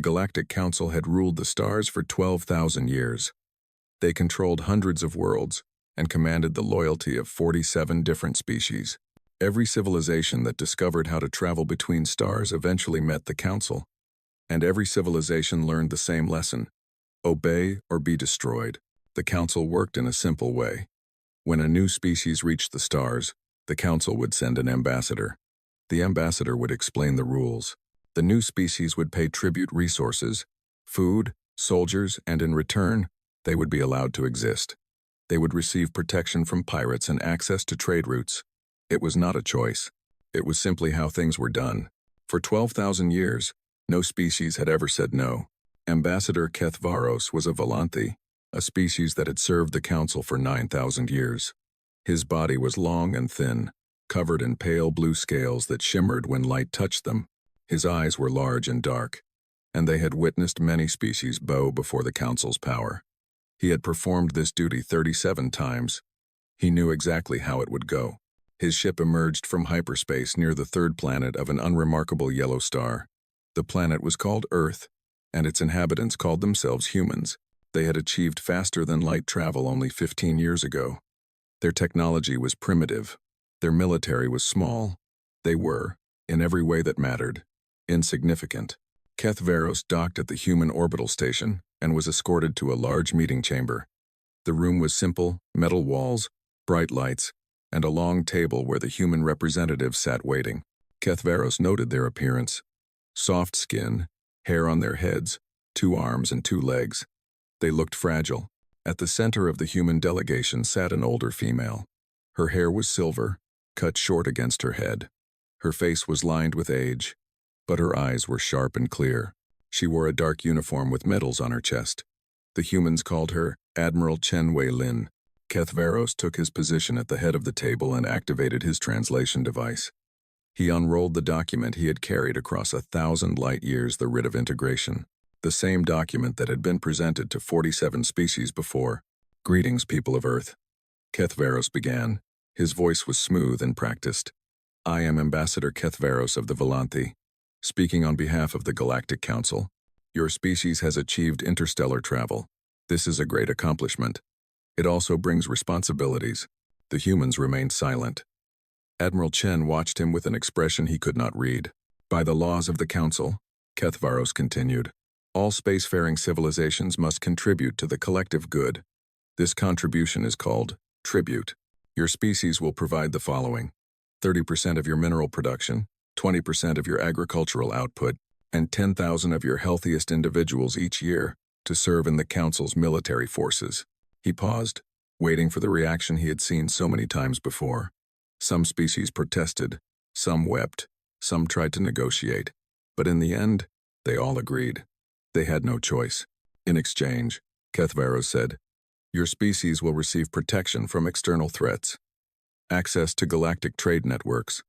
The Galactic Council had ruled the stars for 12,000 years. They controlled hundreds of worlds and commanded the loyalty of 47 different species. Every civilization that discovered how to travel between stars eventually met the Council, and every civilization learned the same lesson: obey or be destroyed. The Council worked in a simple way. When a new species reached the stars, the Council would send an ambassador. The ambassador would explain the rules. The new species would pay tribute resources, food, soldiers, and in return, they would be allowed to exist. They would receive protection from pirates and access to trade routes. It was not a choice. It was simply how things were done. For 12,000 years, no species had ever said no. Ambassador Kethvaros was a Volanthi, a species that had served the Council for 9,000 years. His body was long and thin, covered in pale blue scales that shimmered when light touched them. His eyes were large and dark, and they had witnessed many species bow before the Council's power. He had performed this duty 37 times. He knew exactly how it would go. His ship emerged from hyperspace near the third planet of an unremarkable yellow star. The planet was called Earth, and its inhabitants called themselves humans. They had achieved faster than light travel only 15 years ago. Their technology was primitive. Their military was small. They were, in every way that mattered, insignificant. Kethvaros docked at the human orbital station and was escorted to a large meeting chamber. The room was simple: metal walls, bright lights, and a long table where the human representatives sat waiting. Kethvaros noted their appearance: soft skin, hair on their heads, 2 arms and 2 legs. They looked fragile. At the center of the human delegation sat an older female. Her hair was silver, cut short against her head. Her face was lined with age, but her eyes were sharp and clear. She wore a dark uniform with medals on her chest. The humans called her Admiral Chen Wei-Lin. Kethvaros took his position at the head of the table and activated his translation device. He unrolled the document he had carried across 1,000 light years, the writ of integration, the same document that had been presented to 47 species before. "Greetings, people of Earth," Kethvaros began. His voice was smooth and practiced. "I am Ambassador Kethvaros of the Volanthi, speaking on behalf of the Galactic Council. Your species has achieved interstellar travel. This is a great accomplishment. It also brings responsibilities." The humans remained silent. Admiral Chen watched him with an expression he could not read. "By the laws of the Council," Kethvaros continued, "all spacefaring civilizations must contribute to the collective good. This contribution is called tribute. Your species will provide the following: 30% of your mineral production, 20% of your agricultural output, and 10,000 of your healthiest individuals each year to serve in the Council's military forces." He paused, waiting for the reaction he had seen so many times before. Some species protested, some wept, some tried to negotiate, but in the end, they all agreed. They had no choice. "In exchange," Kethvaros said, "your species will receive protection from external threats, access to galactic trade networks,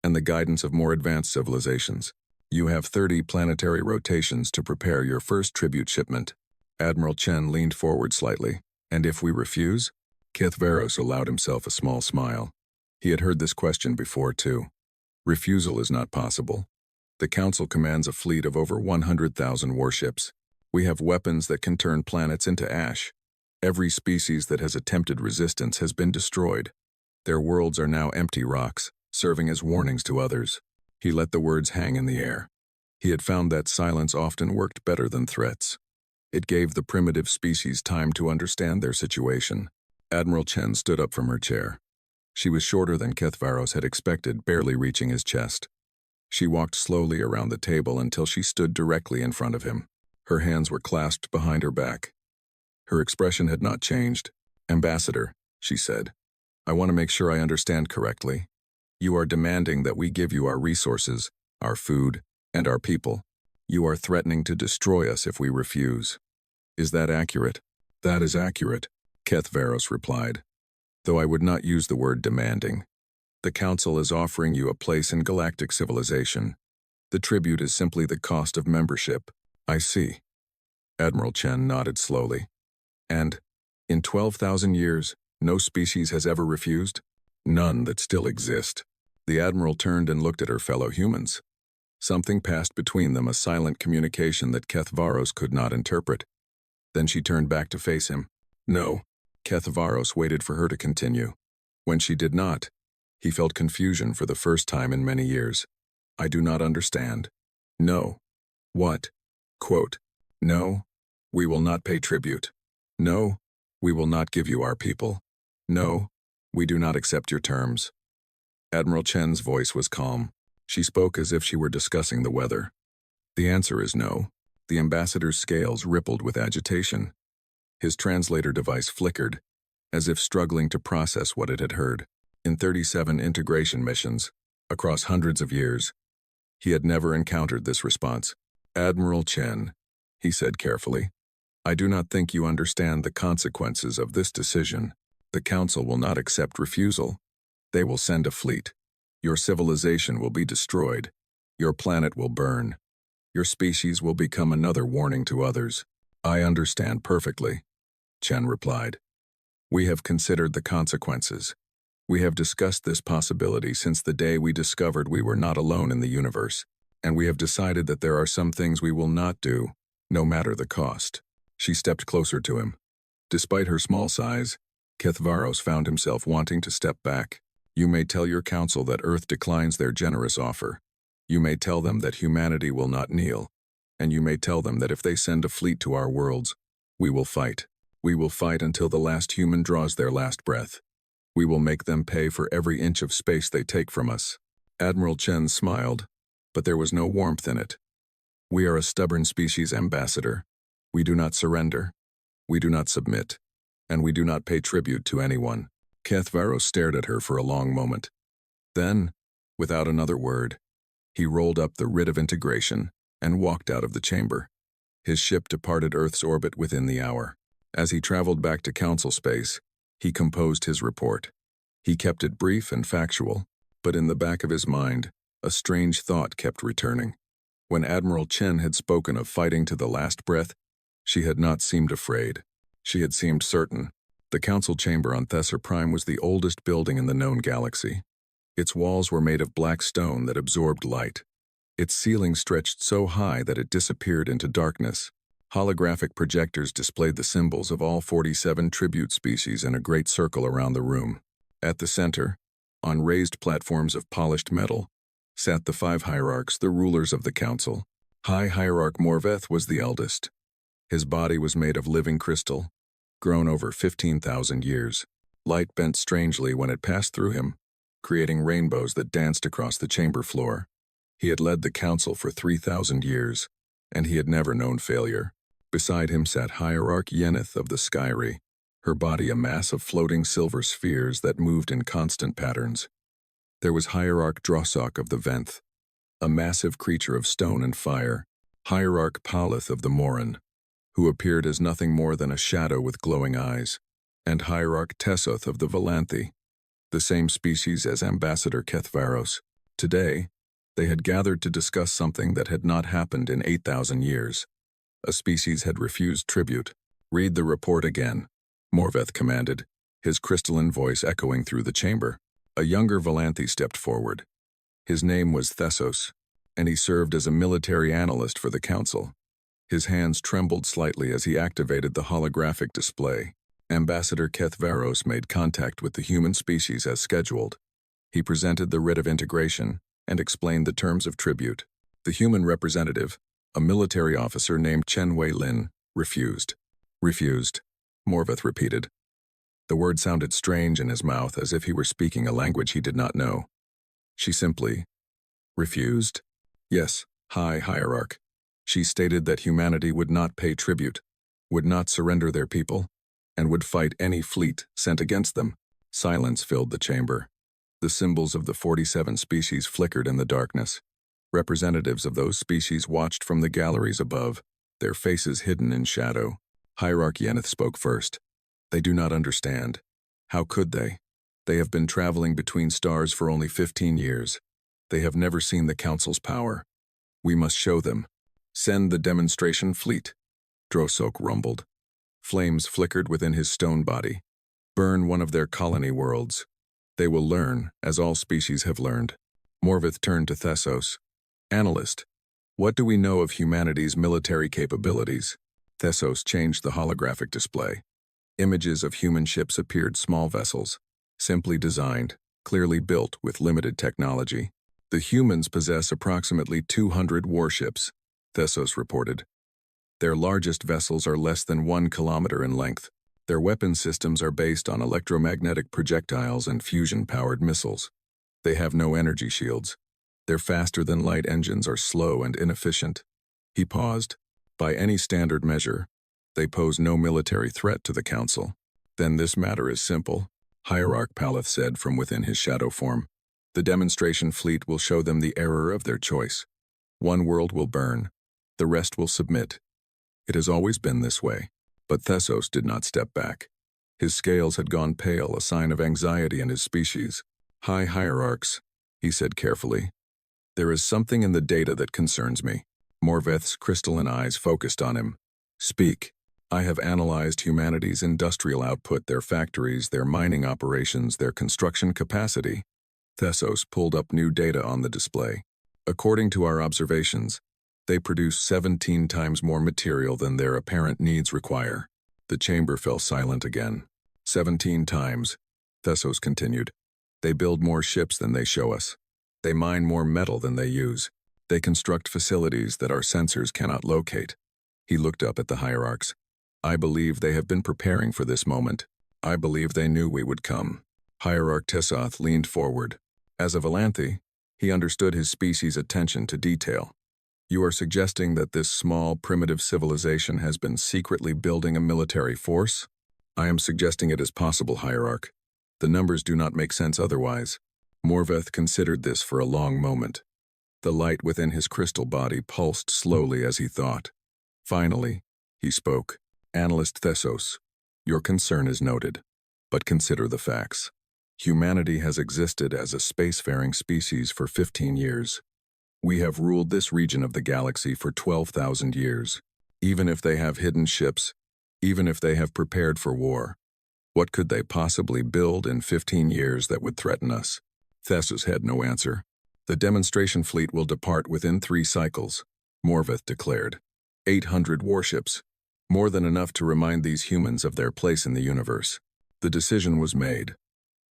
and the guidance of more advanced civilizations. You have 30 planetary rotations to prepare your first tribute shipment." Admiral Chen leaned forward slightly. "And if we refuse?" Kethvaros allowed himself a small smile. He had heard this question before, too. "Refusal is not possible. The Council commands a fleet of over 100,000 warships. We have weapons that can turn planets into ash. Every species that has attempted resistance has been destroyed. Their worlds are now empty rocks, serving as warnings to others." He let the words hang in the air. He had found that silence often worked better than threats. It gave the primitive species time to understand their situation. Admiral Chen stood up from her chair. She was shorter than Kethvaros had expected, barely reaching his chest. She walked slowly around the table until she stood directly in front of him. Her hands were clasped behind her back. Her expression had not changed. "Ambassador," she said, "I want to make sure I understand correctly. You are demanding that we give you our resources, our food, and our people. You are threatening to destroy us if we refuse. Is that accurate?" "That is accurate," Kethvaros replied, "though I would not use the word demanding. The Council is offering you a place in galactic civilization. The tribute is simply the cost of membership." "I see." Admiral Chen nodded slowly. "And, in 12,000 years, no species has ever refused?" "None that still exist." The Admiral turned and looked at her fellow humans. Something passed between them, a silent communication that Kethvaros could not interpret. Then she turned back to face him. No. Kethvaros waited for her to continue. When she did not, he felt confusion for the first time in many years. I do not understand. No. What? Quote, no, we will not pay tribute. No, we will not give you our people. No, we do not accept your terms. Admiral Chen's voice was calm. She spoke as if she were discussing the weather. The answer is no. The ambassador's scales rippled with agitation. His translator device flickered, as if struggling to process what it had heard. In 37 integration missions, across hundreds of years, he had never encountered this response. Admiral Chen, he said carefully, I do not think you understand the consequences of this decision. The Council will not accept refusal. They will send a fleet. Your civilization will be destroyed. Your planet will burn. Your species will become another warning to others. I understand perfectly, Chen replied. We have considered the consequences. We have discussed this possibility since the day we discovered we were not alone in the universe, and we have decided that there are some things we will not do, no matter the cost. She stepped closer to him. Despite her small size, Kethvaros found himself wanting to step back. You may tell your council that Earth declines their generous offer. You may tell them that humanity will not kneel, and you may tell them that if they send a fleet to our worlds, we will fight. We will fight until the last human draws their last breath. We will make them pay for every inch of space they take from us. Admiral Chen smiled, but there was no warmth in it. We are a stubborn species, Ambassador. We do not surrender. We do not submit. And we do not pay tribute to anyone. Kethvaros stared at her for a long moment. Then, without another word, he rolled up the writ of integration and walked out of the chamber. His ship departed Earth's orbit within the hour. As he traveled back to Council space, he composed his report. He kept it brief and factual, but in the back of his mind, a strange thought kept returning. When Admiral Chen had spoken of fighting to the last breath, she had not seemed afraid. She had seemed certain. The Council chamber on Thesser Prime was the oldest building in the known galaxy. Its walls were made of black stone that absorbed light. Its ceiling stretched so high that it disappeared into darkness. Holographic projectors displayed the symbols of all 47 tribute species in a great circle around the room. At the center, on raised platforms of polished metal, sat the 5 hierarchs, the rulers of the council. High Hierarch Morveth was the eldest. His body was made of living crystal, grown over 15,000 years. Light bent strangely when it passed through him, creating rainbows that danced across the chamber floor. He had led the council for 3,000 years, and he had never known failure. Beside him sat Hierarch Yeneth of the Skyri, her body a mass of floating silver spheres that moved in constant patterns. There was Hierarch Drossok of the Venth, a massive creature of stone and fire, Hierarch Palith of the Morin, who appeared as nothing more than a shadow with glowing eyes, and Hierarch Tessoth of the Valanthi, the same species as Ambassador Kethvaros. Today, they had gathered to discuss something that had not happened in 8,000 years. A species had refused tribute. Read the report again, Morveth commanded, his crystalline voice echoing through the chamber. A younger Valanthi stepped forward. His name was Thessos, and he served as a military analyst for the council. His hands trembled slightly as he activated the holographic display. Ambassador Kethvaros made contact with the human species as scheduled. He presented the writ of integration and explained the terms of tribute. The human representative, a military officer named Chen Wei Lin, refused. Refused, Morveth repeated. The word sounded strange in his mouth, as if he were speaking a language he did not know. She simply refused? Yes, High Hierarch. She stated that humanity would not pay tribute, would not surrender their people, and would fight any fleet sent against them. Silence filled the chamber. The symbols of the 47 species flickered in the darkness. Representatives of those species watched from the galleries above, their faces hidden in shadow. Hierarch Yeneth spoke first. They do not understand. How could they? They have been traveling between stars for only 15 years. They have never seen the Council's power. We must show them. Send the demonstration fleet, Drossok rumbled. Flames flickered within his stone body. Burn one of their colony worlds. They will learn, as all species have learned. Morveth turned to Thessos. Analyst, what do we know of humanity's military capabilities? Thessos changed the holographic display. Images of human ships appeared, small vessels, simply designed, clearly built with limited technology. The humans possess approximately 200 warships, Thessos reported. Their largest vessels are less than 1 kilometer in length. Their weapon systems are based on electromagnetic projectiles and fusion-powered missiles. They have no energy shields. Their faster-than-light engines are slow and inefficient. He paused. By any standard measure, they pose no military threat to the Council. Then this matter is simple, Hierarch Paleth said from within his shadow form. The demonstration fleet will show them the error of their choice. One world will burn. The rest will submit. It has always been this way. But Thessos did not step back. His scales had gone pale, a sign of anxiety in his species. High Hierarchs, he said carefully. There is something in the data that concerns me. Morveth's crystalline eyes focused on him. Speak. I have analyzed humanity's industrial output, their factories, their mining operations, their construction capacity. Thessos pulled up new data on the display. According to our observations, they produce 17 times more material than their apparent needs require. The chamber fell silent again. 17 times, Thessos continued. They build more ships than they show us. They mine more metal than they use. They construct facilities that our sensors cannot locate. He looked up at the hierarchs. I believe they have been preparing for this moment. I believe they knew we would come. Hierarch Tessoth leaned forward. As a Valanthi, he understood his species' attention to detail. You are suggesting that this small, primitive civilization has been secretly building a military force? I am suggesting it is possible, Hierarch. The numbers do not make sense otherwise. Morveth considered this for a long moment. The light within his crystal body pulsed slowly as he thought. Finally, he spoke. Analyst Thessos, your concern is noted, but consider the facts. Humanity has existed as a spacefaring species for 15 years. We have ruled this region of the galaxy for 12,000 years. Even if they have hidden ships, even if they have prepared for war, what could they possibly build in 15 years that would threaten us? Thessos had no answer. The demonstration fleet will depart within 3 cycles, Morveth declared. 800 warships. More than enough to remind these humans of their place in the universe. The decision was made.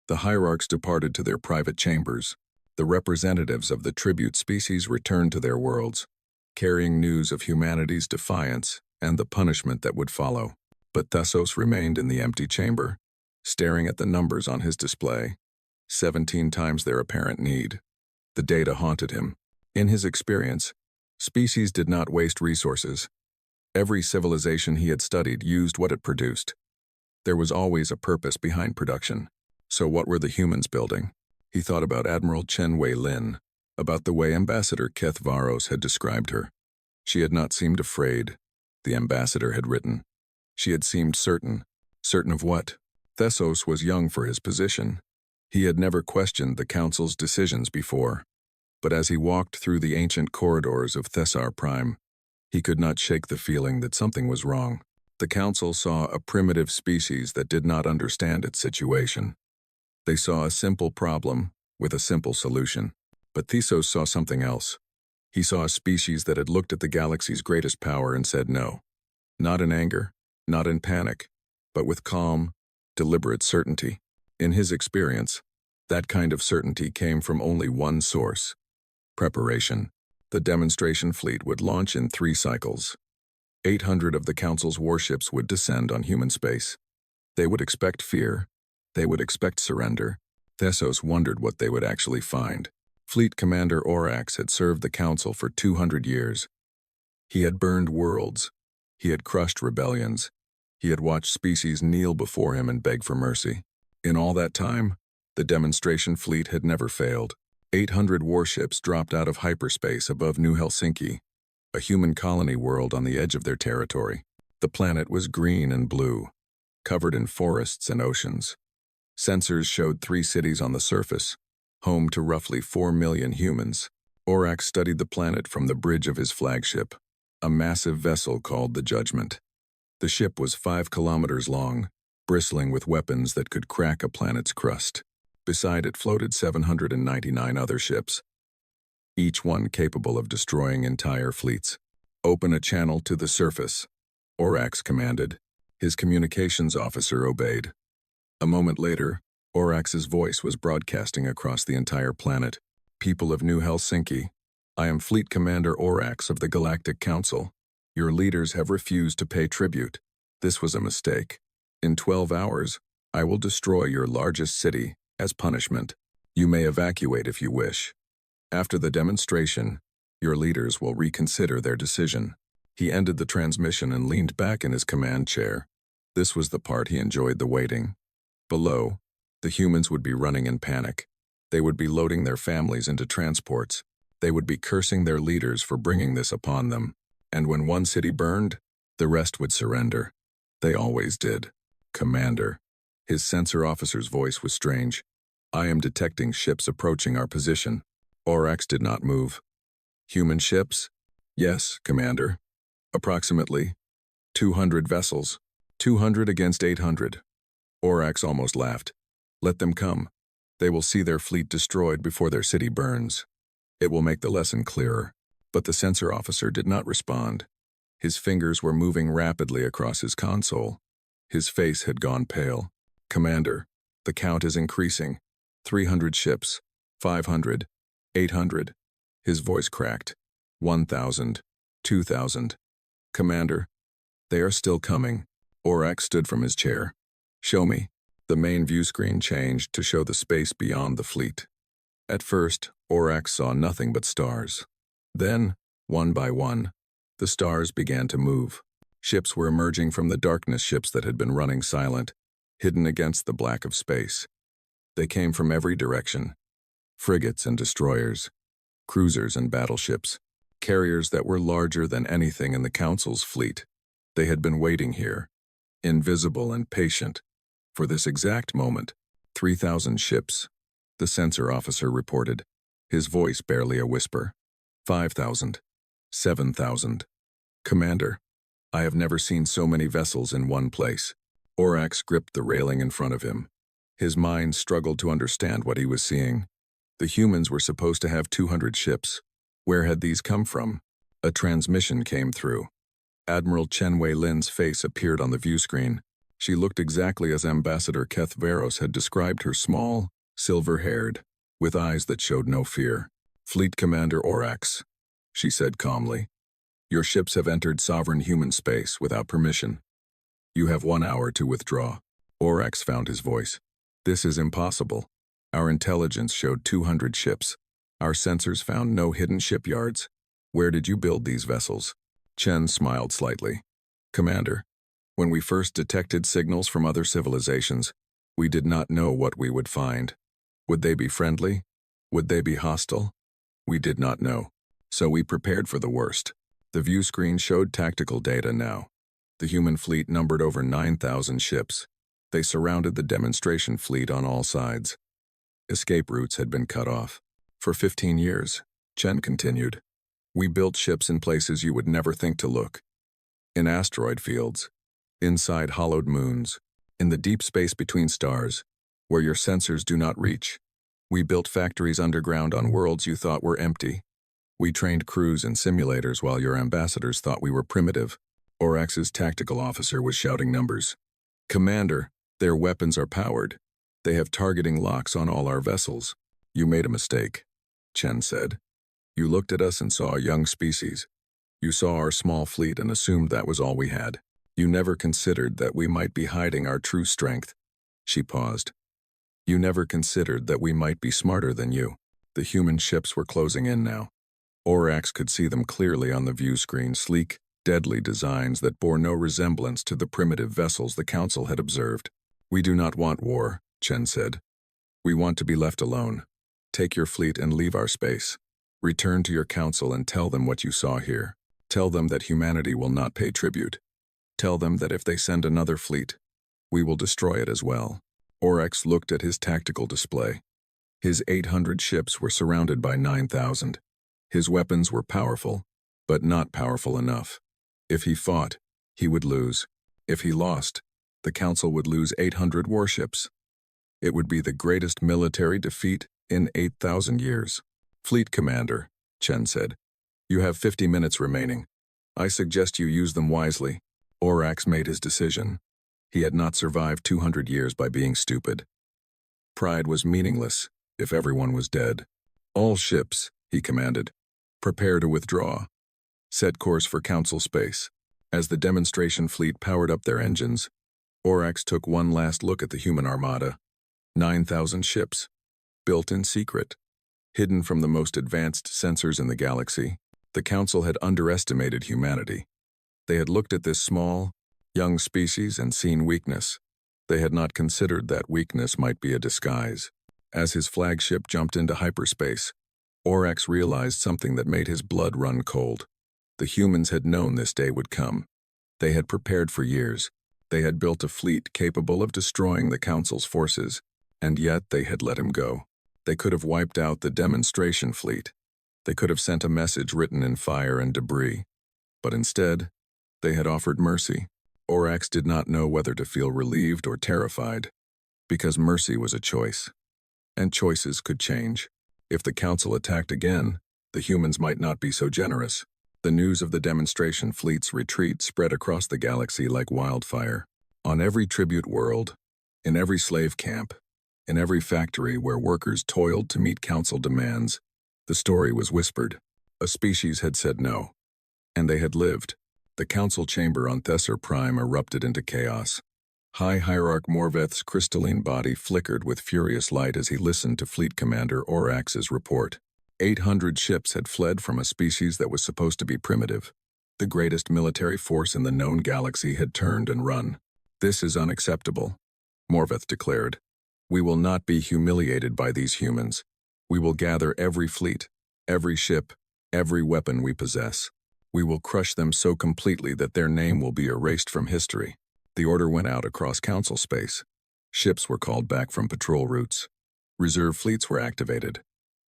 The hierarchs departed to their private chambers. The representatives of the tribute species returned to their worlds, carrying news of humanity's defiance and the punishment that would follow. But Thessos remained in the empty chamber, staring at the numbers on his display. 17 times their apparent need. The data haunted him. In his experience, species did not waste resources. Every civilization he had studied used what it produced. There was always a purpose behind production. So what were the humans building? He thought about Admiral Chen Wei-Lin, about the way Ambassador Keth Varos had described her. She had not seemed afraid, the ambassador had written. She had seemed certain. Certain of what? Thessos was young for his position. He had never questioned the Council's decisions before. But as he walked through the ancient corridors of Thessar Prime, he could not shake the feeling that something was wrong. The Council saw a primitive species that did not understand its situation. They saw a simple problem with a simple solution. But Thessos saw something else. He saw a species that had looked at the galaxy's greatest power and said no. Not in anger, not in panic, but with calm, deliberate certainty. In his experience, that kind of certainty came from only one source: preparation. The demonstration fleet would launch in 3 cycles. 800 of the Council's warships would descend on human space. They would expect fear. They would expect surrender. Thessos wondered what they would actually find. Fleet Commander Orax had served the Council for 200 years. He had burned worlds. He had crushed rebellions. He had watched species kneel before him and beg for mercy. In all that time, the demonstration fleet had never failed. 800 warships dropped out of hyperspace above New Helsinki, a human colony world on the edge of their territory. The planet was green and blue, covered in forests and oceans. Sensors showed 3 cities on the surface, home to roughly 4 million humans. Orax studied the planet from the bridge of his flagship, a massive vessel called the Judgment. The ship was 5 kilometers long, bristling with weapons that could crack a planet's crust. Beside it floated 799 other ships. each one capable of destroying entire fleets. Open a channel to the surface, Orax commanded. His communications officer obeyed. A moment later, Orax's voice was broadcasting across the entire planet. People of New Helsinki, I am Fleet Commander Orax of the Galactic Council. Your leaders have refused to pay tribute. This was a mistake. In 12 hours, I will destroy your largest city as punishment. You may evacuate if you wish. After the demonstration, your leaders will reconsider their decision. He ended the transmission and leaned back in his command chair. This was the part he enjoyed the waiting. Below, the humans would be running in panic. They would be loading their families into transports. They would be cursing their leaders for bringing this upon them. And when one city burned, the rest would surrender. They always did. Commander. His sensor officer's voice was strange. I am detecting ships approaching our position. Orax did not move. Human ships? Yes, Commander. Approximately 200 vessels. 200 against 800. Orax almost laughed. Let them come. They will see their fleet destroyed before their city burns. It will make the lesson clearer. But the sensor officer did not respond. His fingers were moving rapidly across his console. His face had gone pale. Commander, the count is increasing. 300 ships. 500. 800. His voice cracked. 1,000. 2,000. Commander, they are still coming. Orax stood from his chair. Show me. The main view screen changed to show the space beyond the fleet. At first, Orax saw nothing but stars. Then, one by one, the stars began to move. Ships were emerging from the darkness, ships that had been running silent, hidden against the black of space. They came from every direction. Frigates and destroyers, cruisers and battleships, carriers that were larger than anything in the Council's fleet. They had been waiting here, invisible and patient, for this exact moment. 3,000 ships, the sensor officer reported, his voice barely a whisper. 5,000. 7,000. Commander, I have never seen so many vessels in one place. Orax gripped the railing in front of him. His mind struggled to understand what he was seeing. The humans were supposed to have 200 ships. Where had these come from? A transmission came through. Admiral Chen Wei-Lin's face appeared on the view screen. She looked exactly as Ambassador Keth Veros had described her, small, silver-haired, with eyes that showed no fear. Fleet Commander Orax, she said calmly. Your ships have entered sovereign human space without permission. You have 1 hour to withdraw. Orax found his voice. This is impossible. Our intelligence showed 200 ships. Our sensors found no hidden shipyards. Where did you build these vessels? Chen smiled slightly. Commander, when we first detected signals from other civilizations, we did not know what we would find. Would they be friendly? Would they be hostile? We did not know. So we prepared for the worst. The view screen showed tactical data now. The human fleet numbered over 9,000 ships. They surrounded the demonstration fleet on all sides. Escape routes had been cut off. For 15 years, Chen continued, we built ships in places you would never think to look. In asteroid fields, inside hollowed moons, in the deep space between stars, where your sensors do not reach. We built factories underground on worlds you thought were empty. We trained crews in simulators while your ambassadors thought we were primitive. Orax's tactical officer was shouting numbers. Commander, their weapons are powered. They have targeting locks on all our vessels. You made a mistake, Chen said. You looked at us and saw a young species. You saw our small fleet and assumed that was all we had. You never considered that we might be hiding our true strength. She paused. You never considered that we might be smarter than you. The human ships were closing in now. Orax could see them clearly on the view screen, sleek, deadly designs that bore no resemblance to the primitive vessels the Council had observed. We do not want war, Chen said. We want to be left alone. Take your fleet and leave our space. Return to your council and tell them what you saw here. Tell them that humanity will not pay tribute. Tell them that if they send another fleet, we will destroy it as well. Orax looked at his tactical display. His 800 ships were surrounded by 9,000. His weapons were powerful, but not powerful enough. If he fought, he would lose. If he lost, the Council would lose 800 warships. It would be the greatest military defeat in 8,000 years. Fleet Commander, Chen said. You have 50 minutes remaining. I suggest you use them wisely. Orax made his decision. He had not survived 200 years by being stupid. Pride was meaningless if everyone was dead. All ships, he commanded. Prepare to withdraw. Set course for Council space. As the demonstration fleet powered up their engines, Orax took one last look at the human armada. 9,000 ships, built in secret, hidden from the most advanced sensors in the galaxy. The Council had underestimated humanity. They had looked at this small, young species and seen weakness. They had not considered that weakness might be a disguise. As his flagship jumped into hyperspace, Orax realized something that made his blood run cold. The humans had known this day would come. They had prepared for years. They had built a fleet capable of destroying the Council's forces, and yet they had let him go. They could have wiped out the demonstration fleet. They could have sent a message written in fire and debris. But instead, they had offered mercy. Orax did not know whether to feel relieved or terrified, because mercy was a choice. And choices could change. If the Council attacked again, the humans might not be so generous. The news of the demonstration fleet's retreat spread across the galaxy like wildfire. On every tribute world, in every slave camp, in every factory where workers toiled to meet Council demands, the story was whispered. A species had said no. And they had lived. The Council chamber on Thesser Prime erupted into chaos. High Hierarch Morveth's crystalline body flickered with furious light as he listened to Fleet Commander Orax's report. 800 ships had fled from a species that was supposed to be primitive. The greatest military force in the known galaxy had turned and run. This is unacceptable, Morveth declared. We will not be humiliated by these humans. We will gather every fleet, every ship, every weapon we possess. We will crush them so completely that their name will be erased from history. The order went out across Council space. Ships were called back from patrol routes. Reserve fleets were activated.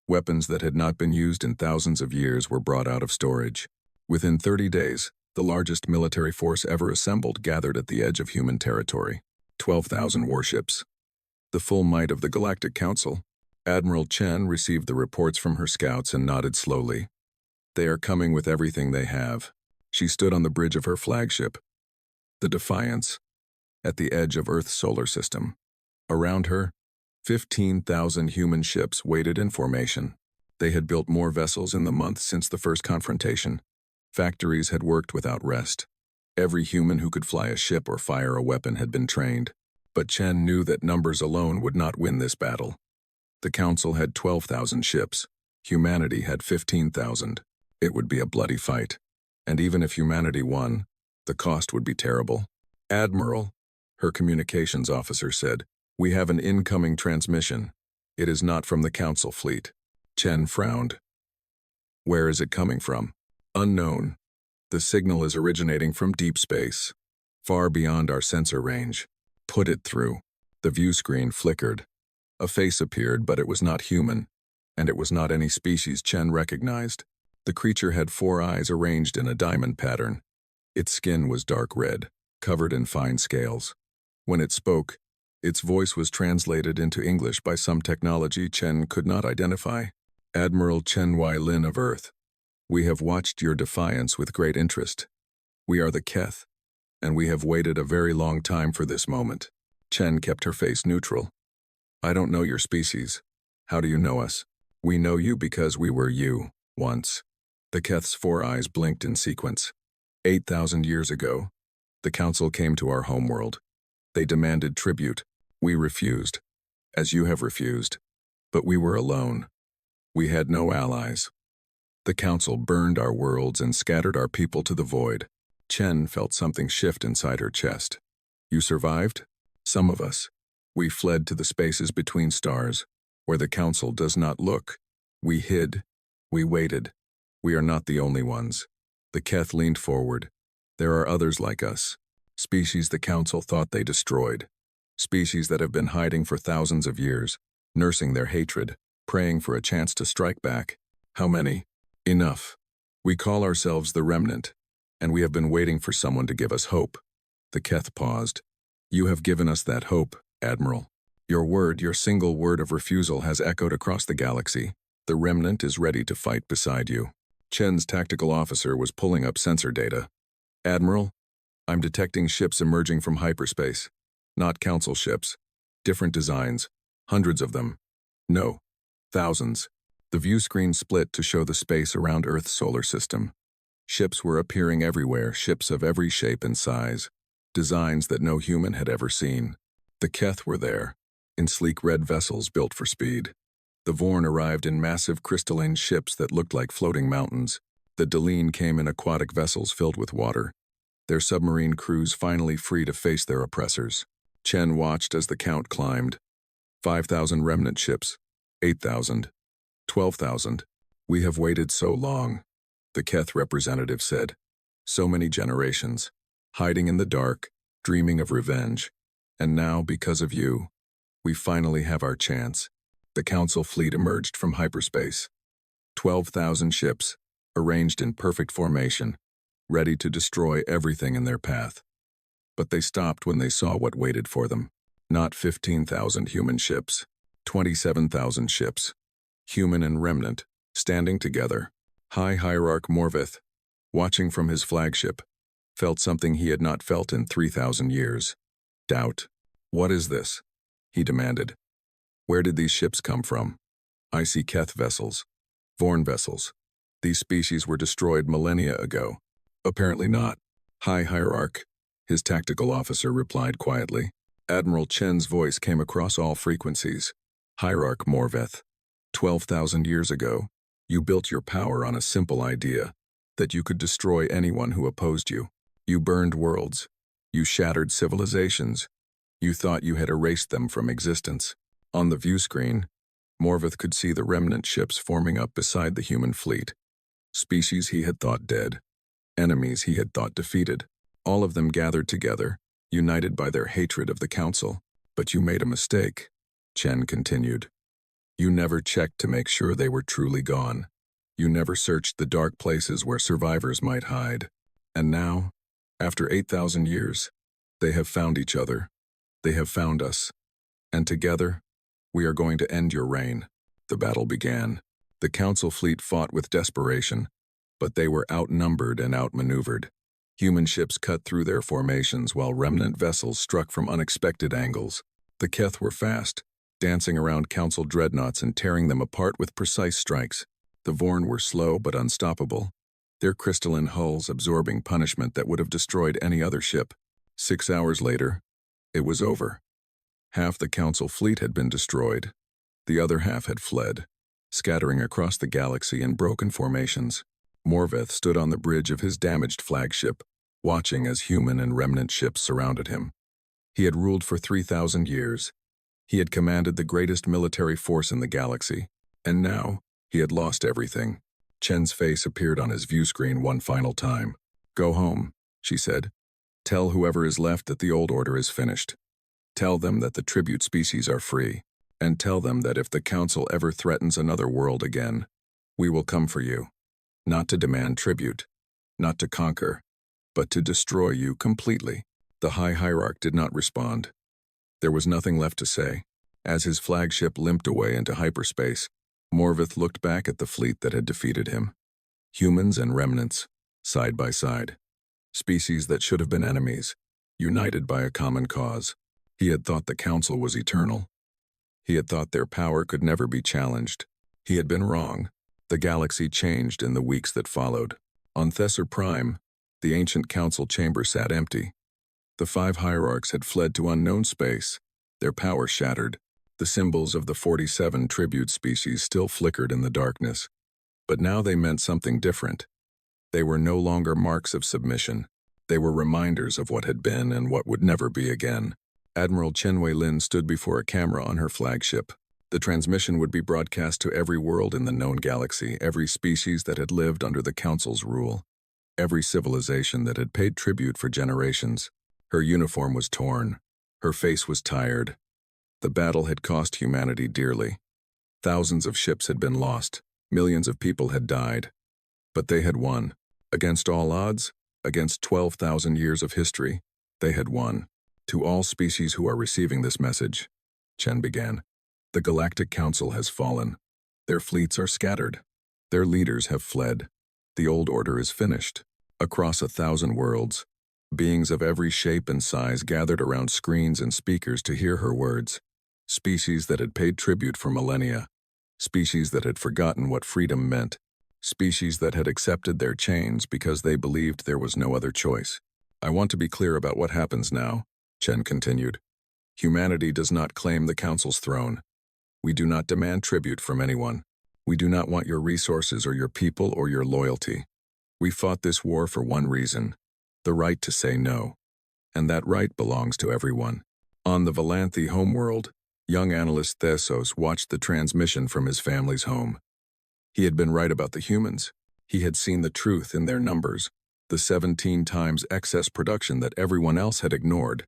Weapons that had not been used in thousands of years were brought out of storage. Within 30 days, the largest military force ever assembled gathered at the edge of human territory. 12,000 warships. The full might of the Galactic Council. Admiral Chen received the reports from her scouts and nodded slowly. They are coming with everything they have. She stood on the bridge of her flagship, the Defiance, at the edge of Earth's solar system. Around her, 15,000 human ships waited in formation. They had built more vessels in the month since the first confrontation. Factories had worked without rest. Every human who could fly a ship or fire a weapon had been trained. But Chen knew that numbers alone would not win this battle. The Council had 12,000 ships. Humanity had 15,000. It would be a bloody fight. And even if humanity won, the cost would be terrible. Admiral, her communications officer said, we have an incoming transmission. It is not from the Council fleet. Chen frowned. Where is it coming from? Unknown. The signal is originating from deep space, far beyond our sensor range. Put it through. The view screen flickered. A face appeared, but it was not human, and it was not any species Chen recognized. The creature had 4 eyes arranged in a diamond pattern. Its skin was dark red, covered in fine scales. When it spoke, its voice was translated into English by some technology Chen could not identify. Admiral Chen Lin of Earth, we have watched your defiance with great interest. We are the Keth, and we have waited a very long time for this moment. Chen kept her face neutral. I don't know your species. How do you know us? We know you because we were you, once. The Keth's 4 eyes blinked in sequence. 8,000 years ago, the Council came to our homeworld. They demanded tribute. We refused, as you have refused. But we were alone. We had no allies. The Council burned our worlds and scattered our people to the void. Chen felt something shift inside her chest. You survived? Some of us. We fled to the spaces between stars, where the Council does not look. We hid. We waited. We are not the only ones. The Keth leaned forward. There are others like us. Species the Council thought they destroyed. Species that have been hiding for thousands of years, nursing their hatred, praying for a chance to strike back. How many? Enough. We call ourselves the Remnant, and we have been waiting for someone to give us hope. The Keth paused. You have given us that hope, Admiral. Your word, your single word of refusal has echoed across the galaxy. The remnant is ready to fight beside you. Chen's tactical officer was pulling up sensor data. Admiral, I'm detecting ships emerging from hyperspace. Not council ships. Different designs. Hundreds of them. No. Thousands. The view screen split to show the space around Earth's solar system. Ships were appearing everywhere, ships of every shape and size. Designs that no human had ever seen. The Keth were there, in sleek red vessels built for speed. The Vorn arrived in massive crystalline ships that looked like floating mountains. The Deline came in aquatic vessels filled with water, their submarine crews finally free to face their oppressors. Chen watched as the count climbed. 5,000 remnant ships, 8,000, 12,000. We have waited so long, the Keth representative said. So many generations, hiding in the dark, dreaming of revenge. And now, because of you, we finally have our chance. The Council fleet emerged from hyperspace. 12,000 ships, arranged in perfect formation, ready to destroy everything in their path. But they stopped when they saw what waited for them. Not 15,000 human ships, 27,000 ships, human and remnant, standing together. High Hierarch Morvith, watching from his flagship, felt something he had not felt in 3,000 years. Doubt. What is this? He demanded. Where did these ships come from? I see Keth vessels, Vorn vessels. These species were destroyed millennia ago. Apparently not. High Hierarch, his tactical officer replied quietly. Admiral Chen's voice came across all frequencies. Hierarch Morveth, 12,000 years ago, you built your power on a simple idea, that you could destroy anyone who opposed you. You burned worlds. You shattered civilizations. You thought you had erased them from existence. On the view screen, Morveth could see the remnant ships forming up beside the human fleet. Species he had thought dead. Enemies he had thought defeated. All of them gathered together, united by their hatred of the Council. But you made a mistake, Chen continued. You never checked to make sure they were truly gone. You never searched the dark places where survivors might hide. And now, after 8,000 years, they have found each other. They have found us. And together, we are going to end your reign. The battle began. The Council fleet fought with desperation, but they were outnumbered and outmaneuvered. Human ships cut through their formations while remnant vessels struck from unexpected angles. The Keth were fast, dancing around Council dreadnoughts and tearing them apart with precise strikes. The Vorn were slow but unstoppable, their crystalline hulls absorbing punishment that would have destroyed any other ship. 6 hours later, it was over. Half the Council fleet had been destroyed. The other half had fled, scattering across the galaxy in broken formations. Morveth stood on the bridge of his damaged flagship, watching as human and remnant ships surrounded him. He had ruled for 3,000 years. He had commanded the greatest military force in the galaxy, and now he had lost everything. Chen's face appeared on his view screen one final time. Go home, she said. Tell whoever is left that the old order is finished. Tell them that the tribute species are free, and tell them that if the Council ever threatens another world again, we will come for you. Not to demand tribute, not to conquer, but to destroy you completely. The High Hierarch did not respond. There was nothing left to say. As his flagship limped away into hyperspace, Morveth looked back at the fleet that had defeated him. Humans and remnants, side by side. Species that should have been enemies, united by a common cause. He had thought the Council was eternal. He had thought their power could never be challenged. He had been wrong. The galaxy changed in the weeks that followed. On Thesser Prime, the ancient Council chamber sat empty. The 5 hierarchs had fled to unknown space, their power shattered. The symbols of the 47 tribute species still flickered in the darkness. But now they meant something different. They were no longer marks of submission. They were reminders of what had been and what would never be again. Admiral Chen Wei-Lin stood before a camera on her flagship. The transmission would be broadcast to every world in the known galaxy, every species that had lived under the Council's rule, every civilization that had paid tribute for generations. Her uniform was torn. Her face was tired. The battle had cost humanity dearly. Thousands of ships had been lost. Millions of people had died. But they had won. Against all odds, against 12,000 years of history, they had won. To all species who are receiving this message, Chen began, the Galactic Council has fallen. Their fleets are scattered. Their leaders have fled. The old order is finished. Across 1,000 worlds, beings of every shape and size gathered around screens and speakers to hear her words. Species that had paid tribute for millennia. Species that had forgotten what freedom meant. Species that had accepted their chains because they believed there was no other choice. I want to be clear about what happens now, Chen continued. Humanity does not claim the Council's throne. We do not demand tribute from anyone. We do not want your resources or your people or your loyalty. We fought this war for one reason, the right to say no. And that right belongs to everyone. On the Valanthe homeworld, young analyst Thesos watched the transmission from his family's home. He had been right about the humans. He had seen the truth in their numbers, the 17 times excess production that everyone else had ignored.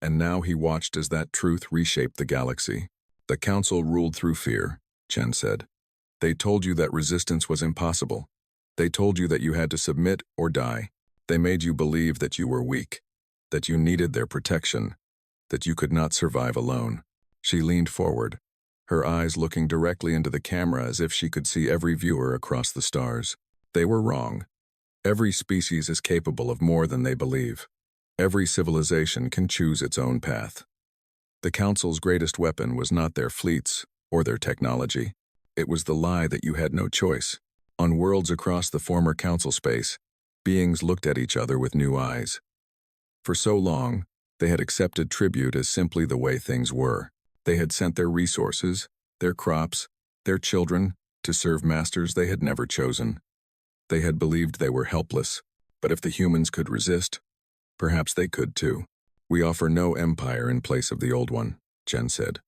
And now he watched as that truth reshaped the galaxy. The Council ruled through fear, Chen said. They told you that resistance was impossible. They told you that you had to submit or die. They made you believe that you were weak, that you needed their protection, that you could not survive alone. She leaned forward, her eyes looking directly into the camera as if she could see every viewer across the stars. They were wrong. Every species is capable of more than they believe. Every civilization can choose its own path. The Council's greatest weapon was not their fleets or their technology. It was the lie that you had no choice. On worlds across the former Council space, beings looked at each other with new eyes. For so long, they had accepted tribute as simply the way things were. They had sent their resources, their crops, their children, to serve masters they had never chosen. They had believed they were helpless, but if the humans could resist, perhaps they could too. We offer no empire in place of the old one, Chen said.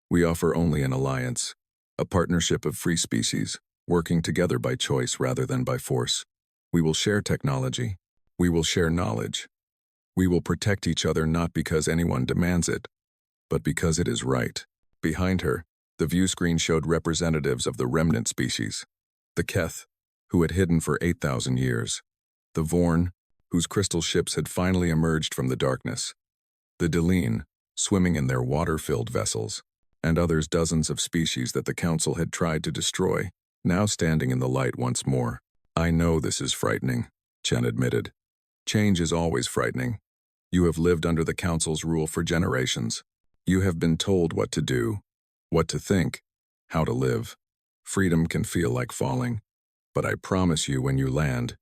We offer only an alliance, a partnership of free species, working together by choice rather than by force. We will share technology. We will share knowledge. We will protect each other not because anyone demands it, but because it is right. Behind her, the view screen showed representatives of the remnant species. The Keth, who had hidden for 8,000 years. The Vorn, whose crystal ships had finally emerged from the darkness. The Deline, swimming in their water-filled vessels. And others dozens of species that the Council had tried to destroy, now standing in the light once more. I know this is frightening, Chen admitted. Change is always frightening. You have lived under the Council's rule for generations. You have been told what to do, what to think, how to live. Freedom can feel like falling, but I promise you when you land,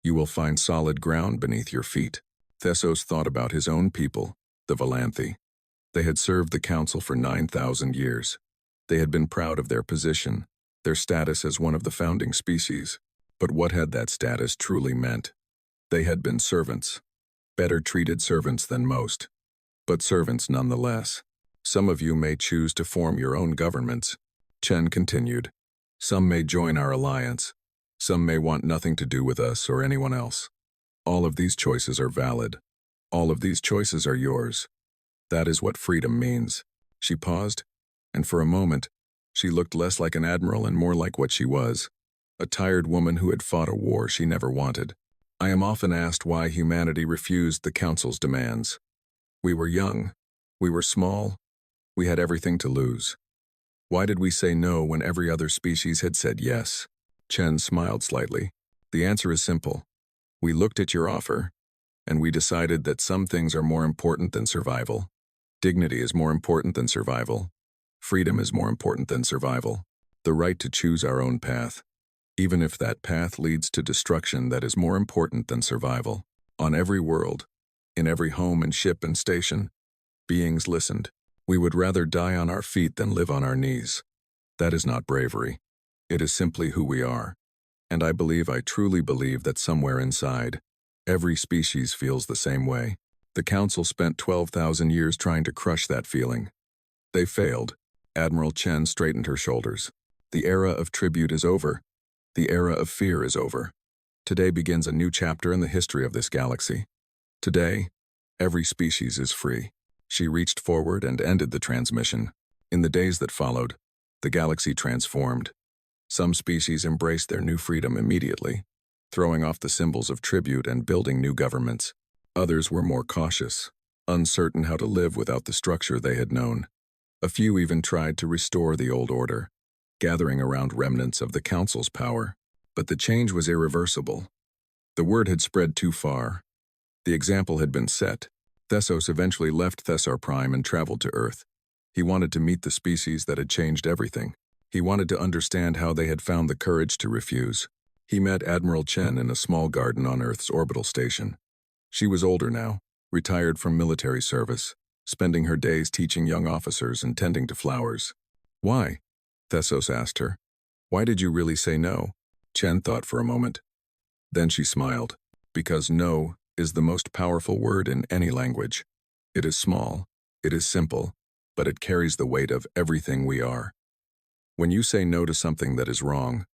you will find solid ground beneath your feet. Thesos thought about his own people, the Valanthe. They had served the Council for 9,000 years. They had been proud of their position, their status as one of the founding species. But what had that status truly meant? They had been servants, better treated servants than most, but servants nonetheless. Some of you may choose to form your own governments, Chen continued. Some may join our alliance. Some may want nothing to do with us or anyone else. All of these choices are valid. All of these choices are yours. That is what freedom means. She paused, and for a moment, she looked less like an admiral and more like what she was, a tired woman who had fought a war she never wanted. I am often asked why humanity refused the Council's demands. We were young. We were small. We had everything to lose. Why did we say no when every other species had said yes? Chen smiled slightly. The answer is simple. We looked at your offer, and we decided that some things are more important than survival. Dignity is more important than survival. Freedom is more important than survival. The right to choose our own path, even if that path leads to destruction, that is more important than survival. On every world, in every home and ship and station, beings listened. We would rather die on our feet than live on our knees. That is not bravery. It is simply who we are. And I truly believe that somewhere inside, every species feels the same way. The Council spent 12,000 years trying to crush that feeling. They failed. Admiral Chen straightened her shoulders. The era of tribute is over. The era of fear is over. Today begins a new chapter in the history of this galaxy. Today, every species is free. She reached forward and ended the transmission. In the days that followed, the galaxy transformed. Some species embraced their new freedom immediately, throwing off the symbols of tribute and building new governments. Others were more cautious, uncertain how to live without the structure they had known. A few even tried to restore the old order, gathering around remnants of the Council's power. But the change was irreversible. The word had spread too far. The example had been set. Thessos eventually left Thessar Prime and traveled to Earth. He wanted to meet the species that had changed everything. He wanted to understand how they had found the courage to refuse. He met Admiral Chen in a small garden on Earth's orbital station. She was older now, retired from military service, spending her days teaching young officers and tending to flowers. "Why?" Thessos asked her. "Why did you really say no?" Chen thought for a moment. Then she smiled. "Because no is the most powerful word in any language. It is small, it is simple, but it carries the weight of everything we are. When you say no to something that is wrong,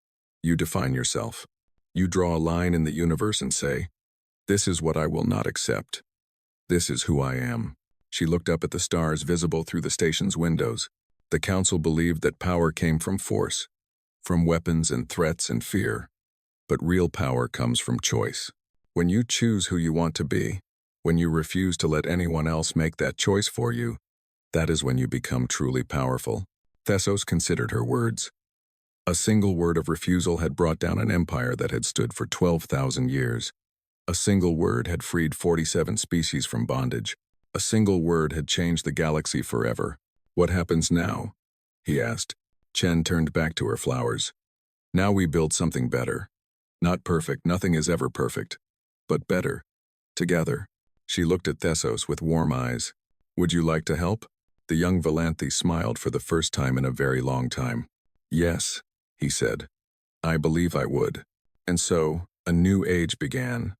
you define yourself. You draw a line in the universe and say, 'This is what I will not accept. This is who I am.'" She looked up at the stars visible through the station's windows. The Council believed that power came from force, from weapons and threats and fear. But real power comes from choice. When you choose who you want to be, when you refuse to let anyone else make that choice for you, that is when you become truly powerful. Thessos considered her words. A single word of refusal had brought down an empire that had stood for 12,000 years. A single word had freed 47 species from bondage. A single word had changed the galaxy forever. "What happens now?" he asked. Chen turned back to her flowers. "Now we build something better. Not perfect, nothing is ever perfect. But better. Together." She looked at Thessos with warm eyes. "Would you like to help?" The young Valanthe smiled for the first time in a very long time. "Yes," he said. "I believe I would." And so, a new age began.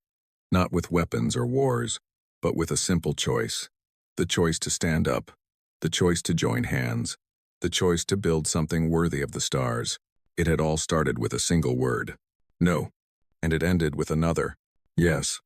Not with weapons or wars, but with a simple choice. The choice to stand up. The choice to join hands. The choice to build something worthy of the stars. It had all started with a single word. No. And it ended with another. Yes.